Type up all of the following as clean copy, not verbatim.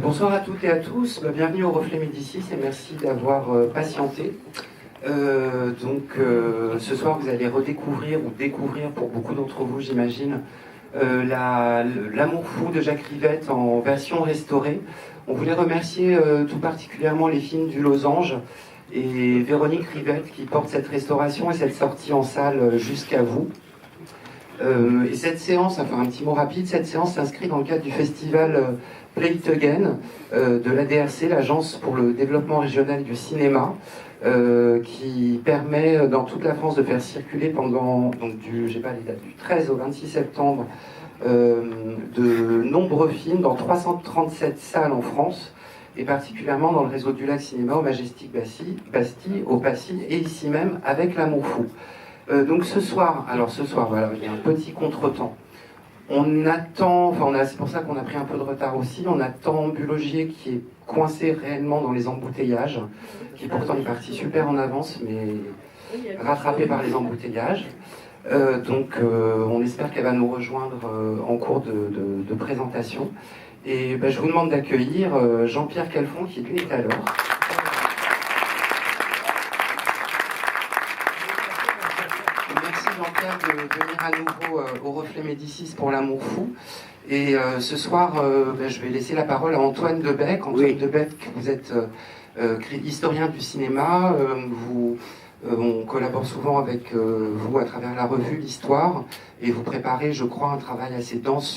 Bonsoir à toutes et à tous, bienvenue au Reflet Médicis et merci d'avoir patienté. Ce soir vous allez redécouvrir ou découvrir pour beaucoup d'entre vous j'imagine L'amour fou de Jacques Rivette en version restaurée. On voulait remercier tout particulièrement les films du Losange et Véronique Rivette qui porte cette restauration et cette sortie en salle jusqu'à vous. Et cette séance, enfin un petit mot rapide, cette séance s'inscrit dans le cadre du festival Play It Again de l'ADRC, l'Agence pour le développement régional du cinéma, qui permet dans toute la France de faire circuler pendant, donc j'ai pas les dates, du 13 au 26 septembre, de nombreux films dans 337 salles en France, et particulièrement dans le réseau du Lac Cinéma, au Majestic Bastille, au Passy, et ici même avec L'Amour Fou. Donc ce soir, voilà, il y a un petit contretemps. On attend, c'est pour ça qu'on a pris un peu de retard aussi, on attend Bulogier qui est coincé réellement dans les embouteillages, qui pourtant est parti super en avance, mais rattrapé par les embouteillages. On espère qu'elle va nous rejoindre en cours de présentation. Et je vous demande d'accueillir Jean-Pierre Calfon qui lui est à l'heure. De venir à nouveau au Reflet Médicis pour L'Amour Fou. Et ce soir, je vais laisser la parole à Antoine Debec. Antoine Debec, vous êtes historien du cinéma. On collabore souvent avec vous à travers la revue L'Histoire. Et vous préparez, je crois, un travail assez dense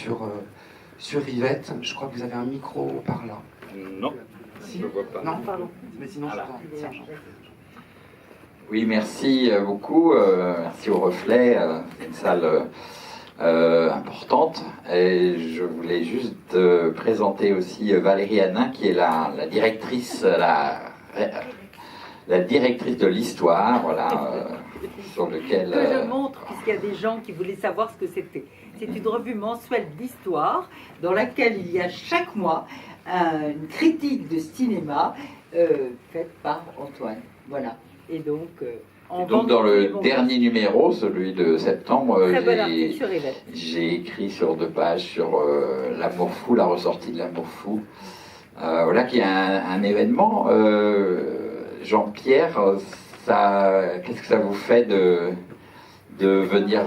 sur Rivette. Je crois que vous avez un micro par là. Non, si? Je ne vois pas. Non, pardon. Mais sinon, voilà. je t'en... Oui, merci beaucoup. Merci au Reflet. C'est une salle importante. Et je voulais juste présenter aussi Valérie Hanin, qui est la directrice, la directrice de l'Histoire, voilà, sur lequel... Que je montre, puisqu'il y a des gens qui voulaient savoir ce que c'était. C'est une revue mensuelle d'histoire dans laquelle il y a chaque mois une critique de cinéma faite par Antoine. Voilà. Et donc dans le dernier numéro, celui de septembre, j'ai écrit sur 2 pages sur L'Amour Fou, la ressortie de L'Amour Fou. Voilà qui est un événement. Jean-Pierre, qu'est-ce que ça vous fait de venir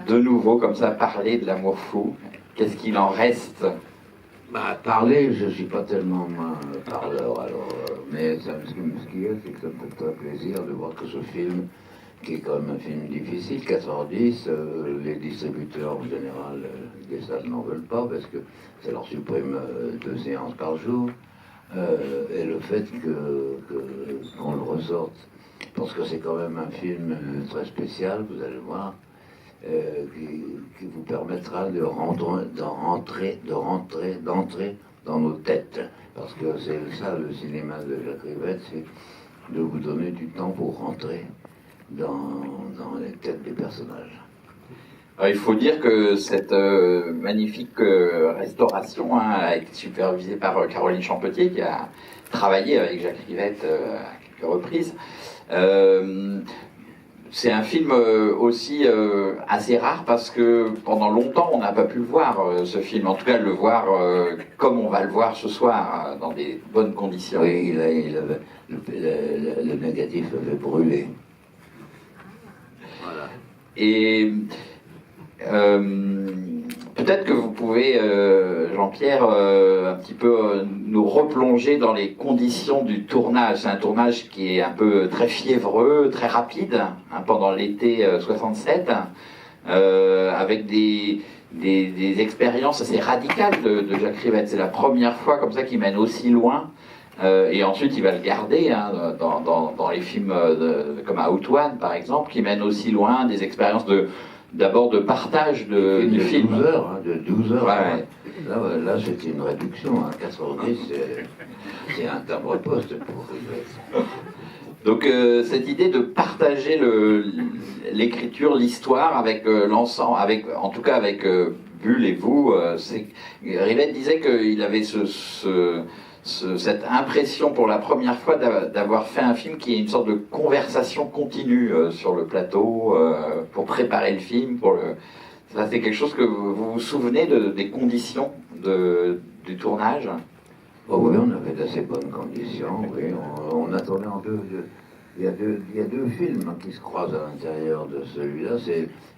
de nouveau comme ça parler de L'Amour Fou? Qu'est-ce qu'il en reste? Parler, je ne suis pas tellement parleur, mais ce qu'il y a, c'est que ça me fait très plaisir de voir que ce film, qui est quand même un film difficile, 4h10, les distributeurs en général des salles n'en veulent pas parce que ça leur supprime 2 séances par jour, et le fait qu'on le ressorte, parce que c'est quand même un film très spécial, vous allez voir, qui vous permettra d'entrer dans nos têtes. Parce que c'est ça le cinéma de Jacques Rivette, c'est de vous donner du temps pour rentrer dans les têtes des personnages. Alors, il faut dire que cette magnifique restauration a été supervisée par Caroline Champetier, qui a travaillé avec Jacques Rivette à quelques reprises. C'est un film aussi assez rare parce que pendant longtemps on n'a pas pu le voir, ce film, en tout cas le voir comme on va le voir ce soir, dans des bonnes conditions. Oui, le négatif avait brûlé. Voilà. Et peut-être que vous pouvez, Jean-Pierre, un petit peu nous replonger dans les conditions du tournage. C'est un tournage qui est un peu très fiévreux, très rapide, hein, pendant l'été 67, avec des expériences assez radicales de Jacques Rivette. C'est la première fois comme ça qu'il mène aussi loin. Et ensuite, il va le garder hein, dans les films comme Out One, par exemple, qui mène aussi loin des expériences d'abord de partage du film. 12 heures, hein, de 12 heures. Ouais. Là c'est une réduction. Hein. 4h10, c'est un timbre-poste pour Rivette. Donc cette idée de partager l'écriture, l'histoire avec l'ensemble, en tout cas avec Bull et vous, Rivette disait qu'il avait cette impression pour la première fois d'avoir fait un film qui est une sorte de conversation continue sur le plateau pour préparer le film. Ça c'est quelque chose que vous vous souvenez des conditions du tournage? Oh oui, on avait d'assez bonnes conditions, oui. On a tourné en deux. Il y a deux films qui se croisent à l'intérieur de celui-là.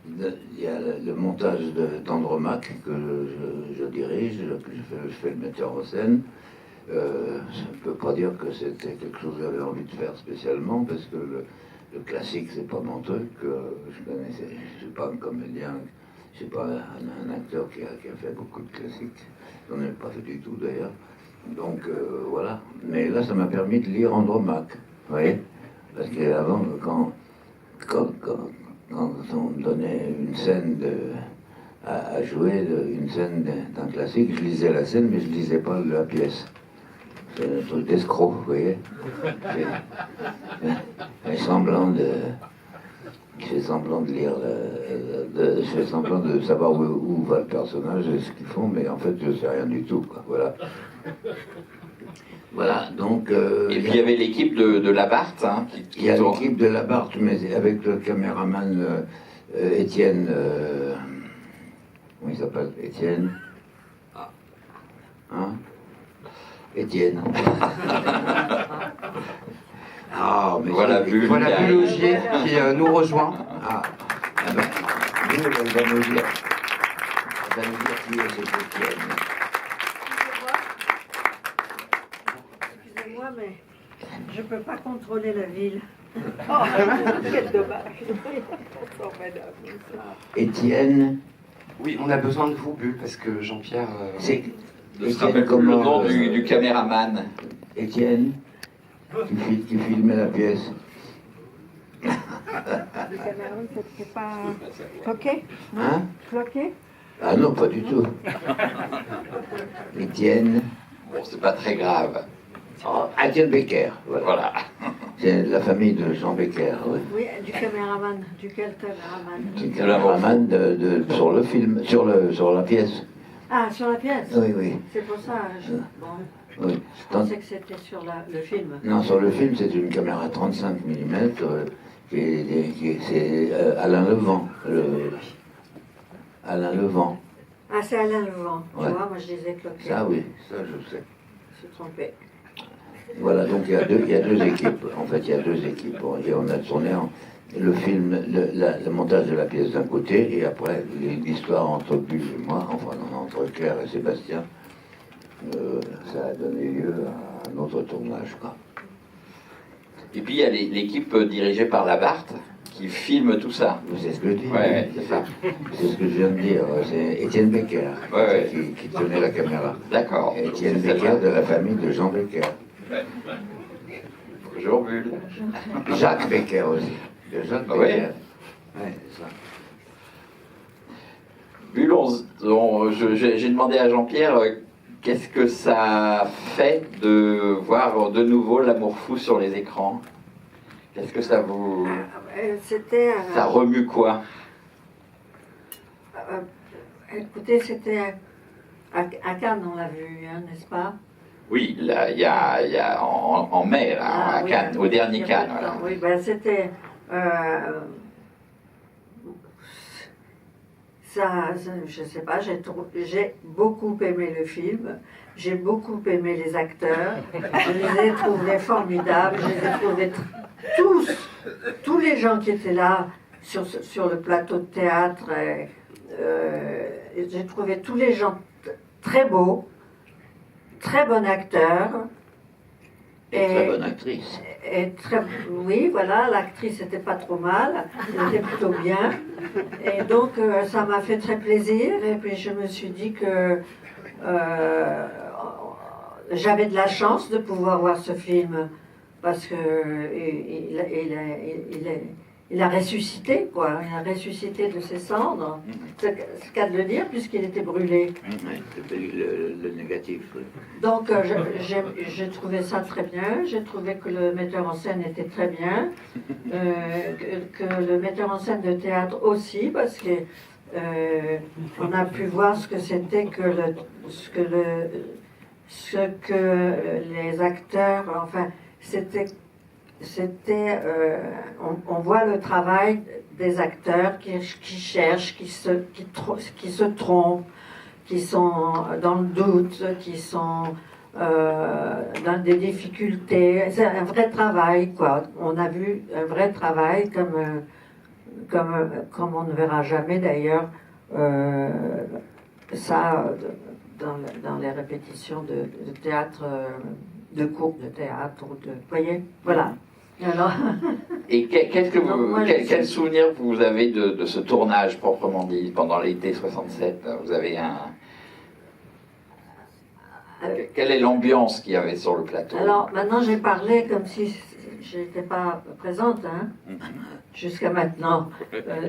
Il y a le montage d'Andromaque que je dirige, que je fais le metteur en scène. Je ne peux pas dire que c'était quelque chose que j'avais envie de faire spécialement, parce que le classique, c'est pas mon truc. Je suis pas un comédien, je suis pas un acteur qui a fait beaucoup de classiques. J'en ai pas fait du tout d'ailleurs. Donc voilà. Mais là, ça m'a permis de lire Andromaque. Vous voyez? Parce qu'avant, quand on me donnait une scène à jouer, une scène d'un classique, je lisais la scène, mais je lisais pas la pièce. C'est un truc d'escroc, vous voyez. Je fais semblant de lire, je fais semblant de savoir où va le personnage et ce qu'ils font, mais en fait, je sais rien du tout, quoi. Voilà. Voilà, donc... et puis il y avait l'équipe de Labarthe. Hein, il y a l'équipe de Labarthe, mais avec le caméraman Étienne... comment il s'appelle? Étienne. Hein? Étienne. Ah, mais voilà Bull. Voilà Bull Augier qui nous rejoint. Ah ben, Bull, elle va nous dire qui est cet Étienne. Excusez-moi, mais je ne peux pas contrôler la ville. Oh, quel dommage. Étienne, Oui, on a besoin de vous, Bull, parce que Jean-Pierre... c'est Je me rappelle plus le nom du caméraman. Étienne, qui filmait la pièce. Le caméraman, c'était pas floqué? Hein? Floqué? Ah non, pas du tout. Étienne. Bon, c'est pas très grave. Oh, Étienne Becker, voilà. Voilà. C'est la famille de Jean Becker, oui. Oui, du caméraman. Duquel caméraman? C'est caméraman sur le film, sur la pièce. Ah, sur la pièce? Oui, oui. C'est pour ça, bon, Oui. je pensais que c'était sur le film. Non, sur le film, c'est une caméra 35 mm, c'est Alain Levent. Alain Levent. Ah, c'est Alain Levent. Ouais. Tu vois, moi je disais Cloquet. Ça, oui, ça, je sais. Je suis trompée. Voilà, donc il y a deux équipes. En fait, il y a deux équipes. Et on a tourné le film, le montage de la pièce d'un côté, et après l'histoire entre Bull et moi, enfin entre Claire et Sébastien. Ça a donné lieu à un autre tournage, quoi. Et puis il y a l'équipe dirigée par Labarthe qui filme tout ça. C'est ce que je dis. Ouais, c'est ça. C'est ce que je viens de dire. C'est Étienne Becker Ouais. qui tenait la caméra. D'accord. Étienne C'est Becker ça. de la famille de Jean Becker. Bonjour Bull. Jacques Becker aussi. De Jacques Ah ouais. Becker. Ouais, c'est ça. Bull, j'ai demandé à Jean-Pierre qu'est-ce que ça fait de voir de nouveau l'amour fou sur les écrans. Qu'est-ce que ça vous... C'était... Ça remue quoi? écoutez, c'était à Cannes, on l'a vu, hein, n'est-ce pas? Oui, là, il y a en mai, là, à oui, Cannes, au dernier il y a Cannes. peu de Voilà. temps. Oui, ben c'était... je sais pas, j'ai beaucoup aimé le film, j'ai beaucoup aimé les acteurs, je les ai trouvés formidables, je les ai trouvés tous les gens qui étaient là sur le plateau de théâtre, j'ai trouvé tous les gens très beaux, très bons acteurs. Très bonne actrice. Oui, voilà, l'actrice n'était pas trop mal, elle était plutôt bien. Et donc, ça m'a fait très plaisir. Et puis, je me suis dit que j'avais de la chance de pouvoir voir ce film parce que il a ressuscité, quoi. Il a ressuscité de ses cendres. C'est le cas de le dire, puisqu'il était brûlé. Ouais, c'était le négatif. Oui. Donc, j'ai trouvé ça très bien. J'ai trouvé que le metteur en scène était très bien. Que le metteur en scène de théâtre aussi, parce que on a pu voir ce que c'était ce que les acteurs, enfin, on voit le travail des acteurs qui cherchent, qui se trompent, qui sont dans le doute, qui sont dans des difficultés. C'est un vrai travail, quoi. On a vu un vrai travail comme on ne verra jamais d'ailleurs ça dans les répétitions de théâtre, de cours de théâtre. Vous voyez, voilà. Alors, Et quel souvenir vous avez de ce tournage proprement dit pendant l'été 67? Vous avez quelle est l'ambiance qu'il y avait sur le plateau? alors maintenant j'ai parlé comme si j'étais pas présente, hein, jusqu'à maintenant.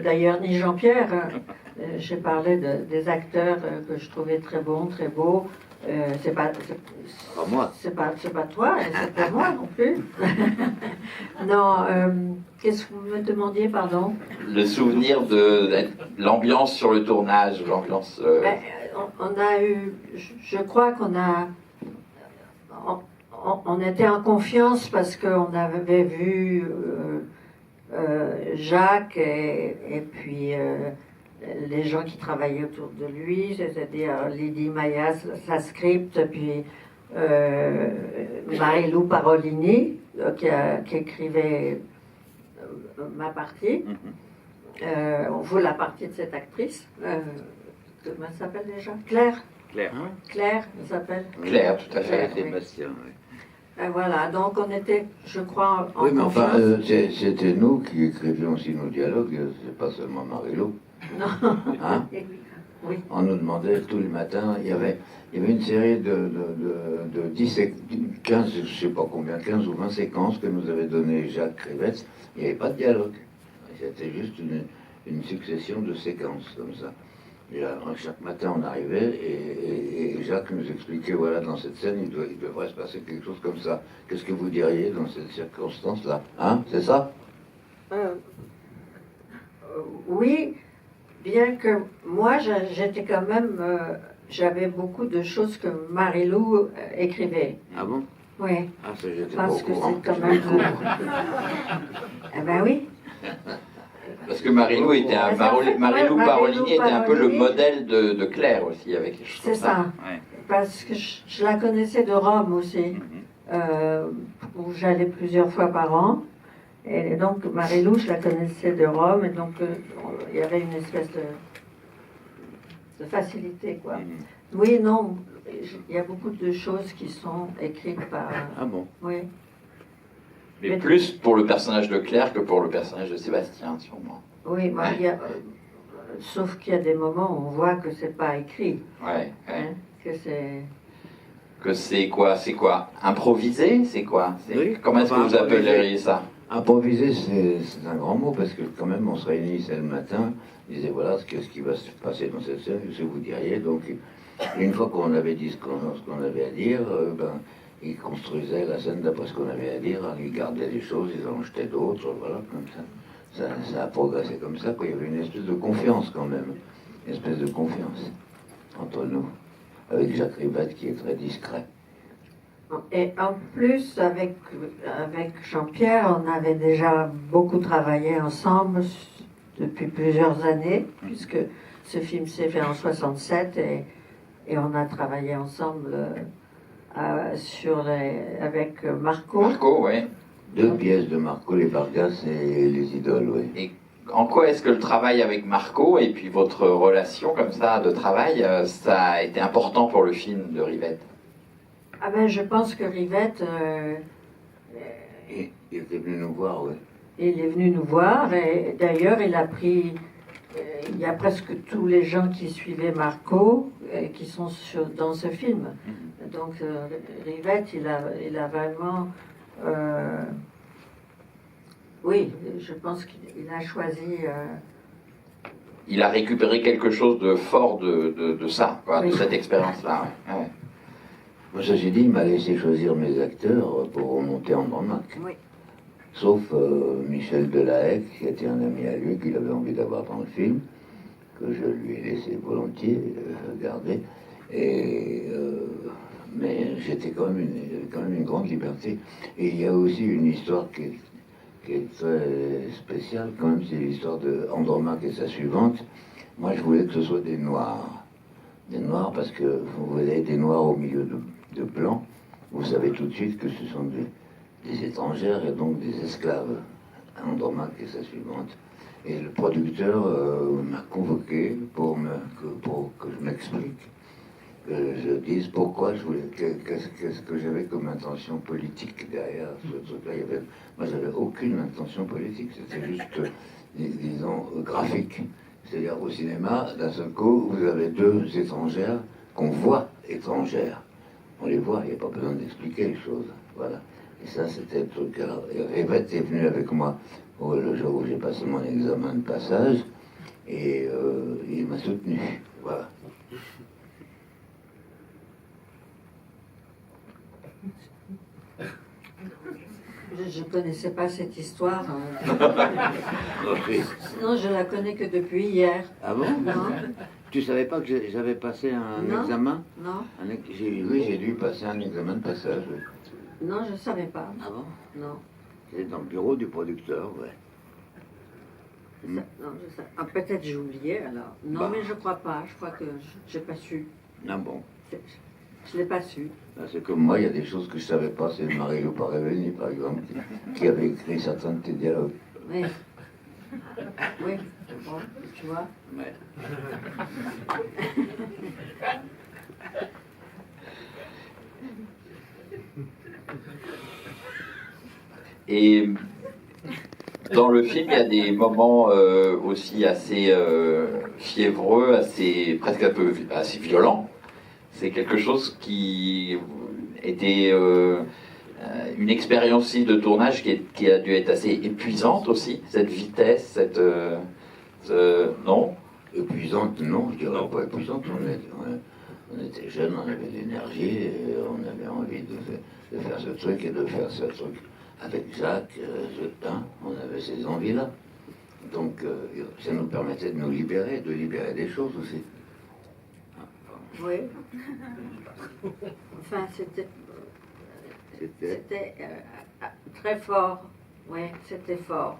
D'ailleurs, ni Jean-Pierre. J'ai parlé des acteurs que je trouvais très bons, très beaux. C'est pas moi. C'est pas toi, et c'est pas moi non plus. Non, qu'est-ce que vous me demandiez, pardon? Le souvenir de l'ambiance sur le tournage, l'ambiance. On a eu, je crois qu'on a, on était en confiance parce qu'on avait vu Jacques et puis les gens qui travaillaient autour de lui, c'est-à-dire Lydie Maya, sa script, puis Marie-Lou Parolini, qui écrivait ma partie, ou la partie de cette actrice. Comment elle s'appelle déjà? Claire. Claire, elle s'appelle. Claire, tout à fait. Sébastien, oui. Voilà, donc on était, je crois, en Oui, mais enfin, confiance. c'était nous qui écrivions aussi nos dialogues, c'est pas seulement Marie-Lou. Non. Hein? Oui. On nous demandait tous les matins, il y avait une série de 10, 15, je sais pas combien, 15 ou 20 séquences que nous avait donné Jacques Rivette. Il n'y avait pas de dialogue. C'était juste une succession de séquences comme ça. Et là, chaque matin, on arrivait et Jacques nous expliquait, voilà, dans cette scène, il devrait se passer quelque chose comme ça. Qu'est-ce que vous diriez dans cette circonstance-là? Hein? C'est ça? Oui, bien que moi, j'étais quand même... j'avais beaucoup de choses que Marie-Lou écrivait. Ah bon? Oui. Ah, ça, j'étais pas au Parce que courant. c'est quand même... Eh ben oui. Parce que Marie-Lou était Marie-Lou Parolini était un peu le Parolini. modèle de Claire aussi, avec les choses C'est comme ça. Ouais. Parce que je la connaissais de Rome aussi, où j'allais plusieurs fois par an. Et donc, Marie-Lou, je la connaissais de Rome, et donc il y avait une espèce de facilité, quoi. Oui, non, il y a beaucoup de choses qui sont écrites par... Ah bon? Oui. Mais plus pour le personnage de Claire que pour le personnage de Sébastien, sûrement. Oui, bah, il y a, sauf qu'il y a des moments où on voit que c'est pas écrit. Ouais. Hein, que c'est... Que c'est quoi? Improvisé? C'est quoi? Oui. Comment est-ce que vous appelleriez ça? Improviser, c'est un grand mot, parce que quand même, on se réunissait le matin, on disait, voilà, ce qui va se passer dans cette scène, ce que vous diriez. Donc, une fois qu'on avait dit ce qu'on avait à dire, ils construisaient la scène d'après ce qu'on avait à dire, ils gardaient des choses, ils en jetaient d'autres, voilà, comme ça. Ça a progressé comme ça, quoi. Il y avait une espèce de confiance quand même, une espèce de confiance entre nous, avec Jacques Rivette qui est très discret. Et en plus, avec Jean-Pierre, on avait déjà beaucoup travaillé ensemble depuis plusieurs années, puisque ce film s'est fait en 67 et on a travaillé ensemble avec Marco. Marco, oui. 2 pièces de Marco, les Vargas et les Idoles, oui. Et en quoi est-ce que le travail avec Marco et puis votre relation comme ça de travail, ça a été important pour le film de Rivette? Ah ben, je pense que Rivette, Il était venu nous voir, oui. il est venu nous voir et d'ailleurs il a pris, il y a presque tous les gens qui suivaient Marco qui sont dans ce film. Donc Rivette, il a vraiment Oui, je pense qu'il a choisi. Il a récupéré quelque chose de fort de ça, quoi, de cette expérience-là. Ouais. Ouais. Moi, ceci dit, il m'a laissé choisir mes acteurs pour remonter en Andromaque. Oui. Sauf Michel Delahaye, qui était un ami à lui, qu'il avait envie d'avoir dans le film, que je lui ai laissé volontiers garder. Mais j'étais quand même une grande liberté. Et il y a aussi une histoire qui est très spéciale, quand même, c'est l'histoire de Andromaque et sa suivante. Moi, je voulais que ce soit des Noirs. Des Noirs, parce que vous avez des Noirs au milieu de Blancs. Vous savez tout de suite que ce sont des étrangères et donc des esclaves. Andromaque et sa suivante. Et le producteur m'a convoqué pour que je m'explique, que je dise pourquoi je voulais, qu'est-ce que j'avais comme intention politique derrière ce truc-là. Moi, j'avais aucune intention politique, c'était juste, disons, graphique. C'est-à-dire, au cinéma, d'un seul coup, vous avez deux étrangères qu'on voit étrangères. On les voit, il n'y a pas besoin d'expliquer les choses. Voilà. Et ça, c'était le truc. Alors, Yvette est venue avec moi le jour où j'ai passé mon examen de passage, et il m'a soutenu. Voilà. Je ne connaissais pas cette histoire. Ok. Non, je la connais que depuis hier. Ah bon? Non, Tu savais pas que j'avais passé un Non. examen? non, Oui, j'ai dû passer un examen de passage. Oui. non, je ne savais pas. Ah bon? Non, C'est dans le bureau du producteur, ouais. non, je sais. Ah, peut-être j'ai oublié alors. Non, Bah. mais je crois pas. Je crois que je n'ai pas su. Ah bon? Je l'ai pas su. Ben, c'est comme moi, il y a des choses que je savais pas. C'est Mario Pareveni, par exemple, qui avait écrit certains de tes dialogues. Oui. Oui, bon, tu vois. Ouais. Et dans le film, il y a des moments aussi assez fiévreux, presque un peu assez violents. C'est quelque chose qui était une expérience aussi de tournage qui a dû être assez épuisante aussi, cette vitesse, non? Épuisante, non, je dirais pas épuisante. On était jeunes, on avait de l'énergie, et on avait envie de faire ce truc et de faire ce truc. Avec Jacques Jetin, on avait ces envies-là. Donc ça nous permettait de nous libérer, de libérer des choses aussi. Oui. Enfin, c'était très fort. Oui, c'était fort.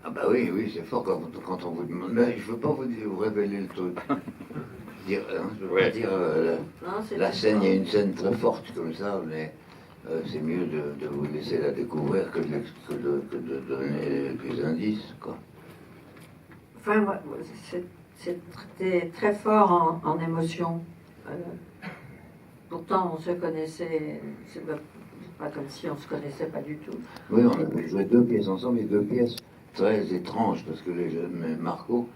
Ah bah oui, oui, c'est fort quand on vous demande. Mais je veux pas vous révéler le truc. Je veux pas dire Non, c'était la scène, il y a fort. une scène très forte comme ça, mais c'est mieux de vous laisser la découvrir que de donner des indices, quoi. Enfin, c'était très fort en émotion. Pourtant, on se connaissait. C'est pas comme si on se connaissait pas du tout. Oui, on avait joué deux pièces ensemble, et deux pièces très étranges, parce que les jeunes, mais Marco,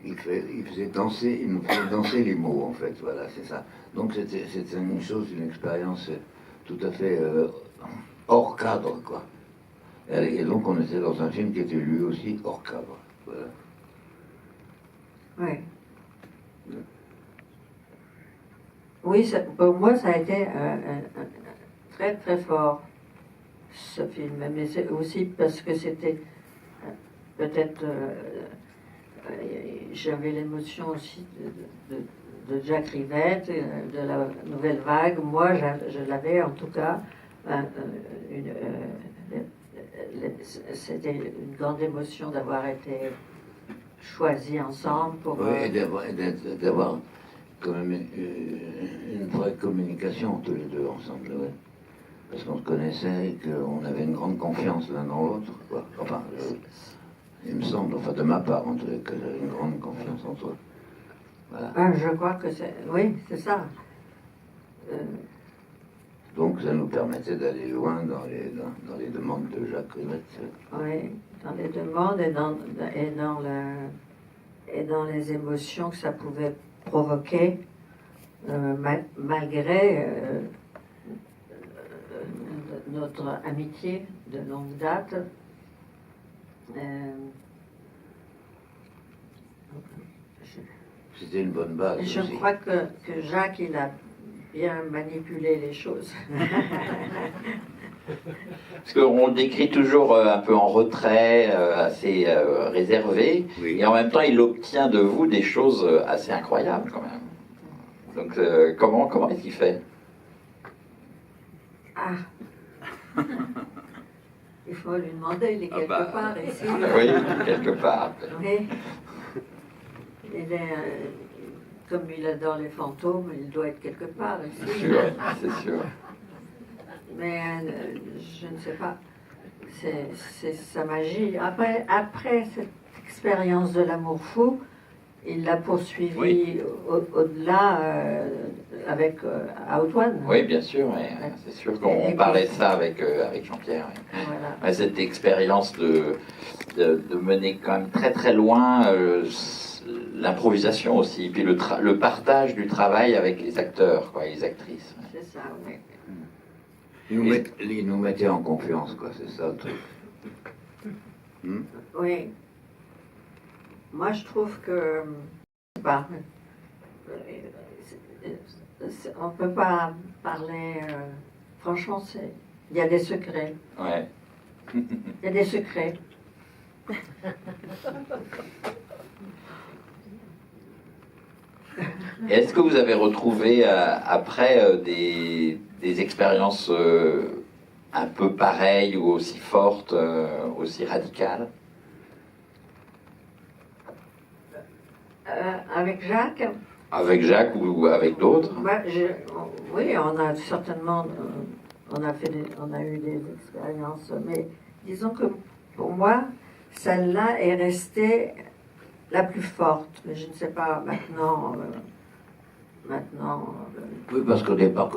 il nous faisait danser les mots, en fait, voilà, c'est ça. Donc c'était une chose, une expérience tout à fait hors cadre, quoi. Et donc on était dans un film qui était lui aussi hors cadre, voilà. Oui. Oui, pour moi, ça a été très très fort, ce film. Mais c'est aussi parce que c'était peut-être... j'avais l'émotion aussi de Jacques Rivette, de la nouvelle vague. Moi, je l'avais en tout cas. C'était une grande émotion d'avoir été choisis ensemble pour... Oui, et d'avoir quand même une vraie communication tous les deux ensemble, ouais. Parce qu'on se connaissait et qu'on avait une grande confiance l'un dans l'autre, quoi. Enfin, il me semble, enfin de ma part en tout cas, que j'avais une grande confiance entre eux. Voilà. je crois que c'est... Oui, c'est ça. Donc ça nous permettait d'aller loin dans les demandes de Jacques Rivette. Oui, dans les demandes et dans les émotions que ça pouvait provoquer, malgré notre amitié de longue date. Euh, C'était une bonne base. je aussi. crois que Jacques, il a bien manipulé les choses. Parce qu'on le décrit toujours un peu en retrait, assez réservé, Oui. et en même temps, il obtient de vous des choses assez incroyables quand même. Donc, comment est-ce qu'il fait? Ah, il faut lui demander, il est quelque part ici. Oui, quelque part. Oui. Il est, comme il adore les fantômes, il doit être quelque part C'est ici. sûr, c'est sûr. Mais je ne sais pas. C'est sa magie. Après cette expérience de l'amour fou, il l'a poursuivi Oui. au-delà avec Outone. Oui, bien sûr, ouais, c'est sûr qu'on parlait de ça avec Jean-Pierre. Ouais. Voilà. Ouais, cette expérience de mener quand même très très loin l'improvisation aussi, puis le partage du travail avec les acteurs, quoi, et les actrices. Ouais. C'est ça, oui. Il nous mettait en confiance, quoi, c'est ça le truc. Oui. Moi, je trouve que. Bah, on ne peut pas parler. Franchement, il y a des secrets. Ouais. Il y a des secrets. Et est-ce que vous avez retrouvé après des expériences un peu pareilles ou aussi fortes, aussi radicales? Avec Jacques, Avec Jacques ou avec d'autres? oui, on a certainement, on a eu des expériences, mais disons que pour moi, celle-là est restée la plus forte. Mais je ne sais pas maintenant. Oui, parce qu'au départ,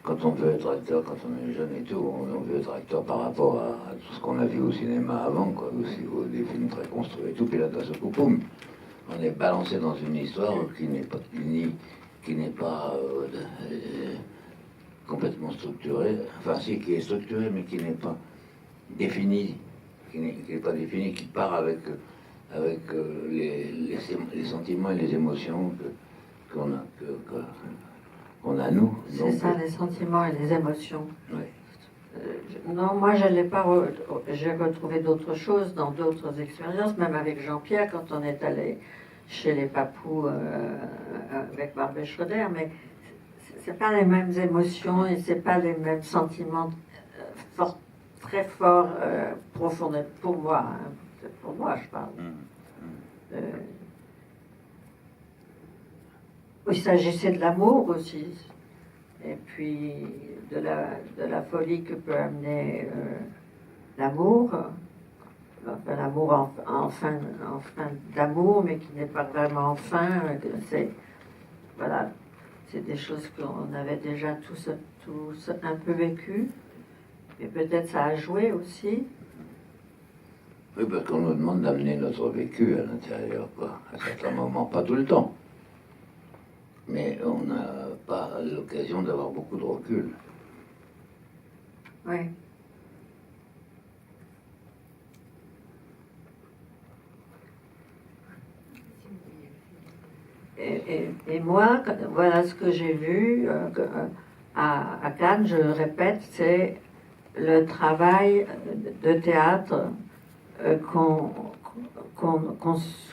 quand on veut être acteur, quand on est jeune et tout, on veut être acteur par rapport à tout ce qu'on a vu au cinéma avant, quoi, aussi, des films très construits et tout, puis là, d'un seul coup, boum, on est balancé dans une histoire qui n'est pas unie, qui n'est pas complètement structurée, enfin si, qui est structurée, mais qui n'est pas définie, qui n'est pas définie, qui part avec les sentiments et les émotions qu'on a nous. C'est Donc, ça, les sentiments et les émotions. oui. Non, moi je l'ai pas. J'ai retrouvé d'autres choses dans d'autres expériences, même avec Jean-Pierre quand on est allé chez les Papous avec Barbet Schroeder, mais c'est pas les mêmes émotions et c'est pas les mêmes sentiments très forts, profonds pour moi. Hein. C'est pour moi, je parle. Il s'agissait de l'amour aussi, et puis de la folie que peut amener l'amour, enfin, l'amour en fin d'amour, mais qui n'est pas vraiment en fin. Voilà, c'est des choses qu'on avait déjà tous un peu vécues, et peut-être ça a joué aussi. Oui, parce qu'on nous demande d'amener notre vécu à l'intérieur, quoi, à certains moments, pas tout le temps. Mais on n'a pas l'occasion d'avoir beaucoup de recul. Oui. Et moi, voilà ce que j'ai vu à Cannes, je le répète, c'est le travail de théâtre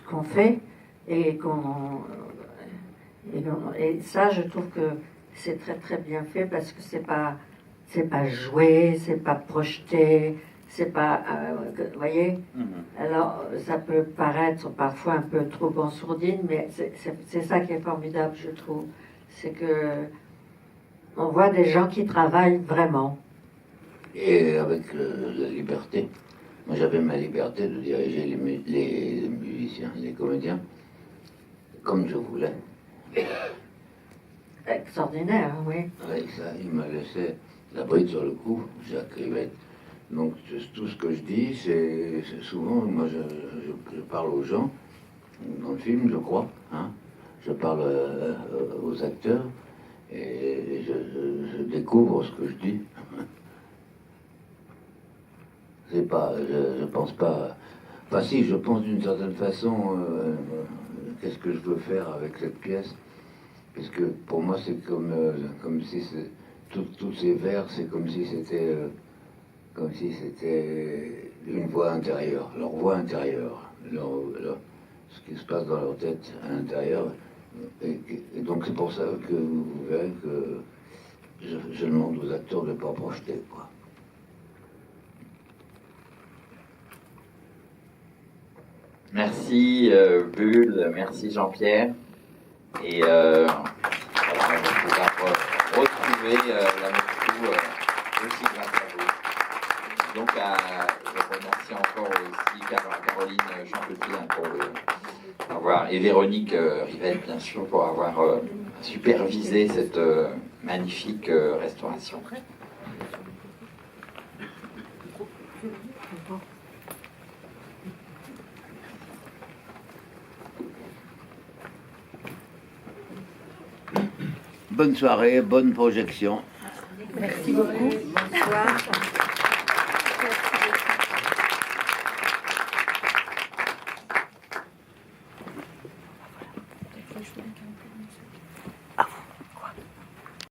qu'on fait et et ça, je trouve que c'est très très bien fait parce que c'est pas joué, c'est pas projeté, c'est pas, vous voyez. Alors, ça peut paraître parfois un peu trop en sourdine, mais c'est ça qui est formidable, je trouve. C'est que on voit des gens qui travaillent vraiment. Et avec la liberté. Moi, j'avais ma liberté de diriger les musiciens, les comédiens, comme je voulais. Extraordinaire, oui. Avec ça, il m'a laissé la bride sur le cou, Jacques Rivette. Donc, tout ce que je dis, c'est souvent, moi, je parle aux gens, dans le film, je crois, hein. Je parle aux acteurs, et je découvre ce que je dis. C'est pas, je pense pas Enfin si, je pense d'une certaine façon, qu'est-ce que je veux faire avec cette pièce? Parce que pour moi c'est comme si tous ces vers, c'est comme si c'était une voix intérieure, leur voix intérieure, ce qui se passe dans leur tête à l'intérieur. Et donc c'est pour ça que vous verrez que je demande aux acteurs de ne pas projeter, quoi. Merci Bulle, merci Jean-Pierre. Et voilà, on va pouvoir retrouver la Moscou aussi grâce à vous. Donc je remercie encore aussi Caroline Champetit et Véronique Rivette, bien sûr, pour avoir supervisé cette magnifique restauration. Bonne soirée, bonne projection. Merci beaucoup. Bonsoir. Je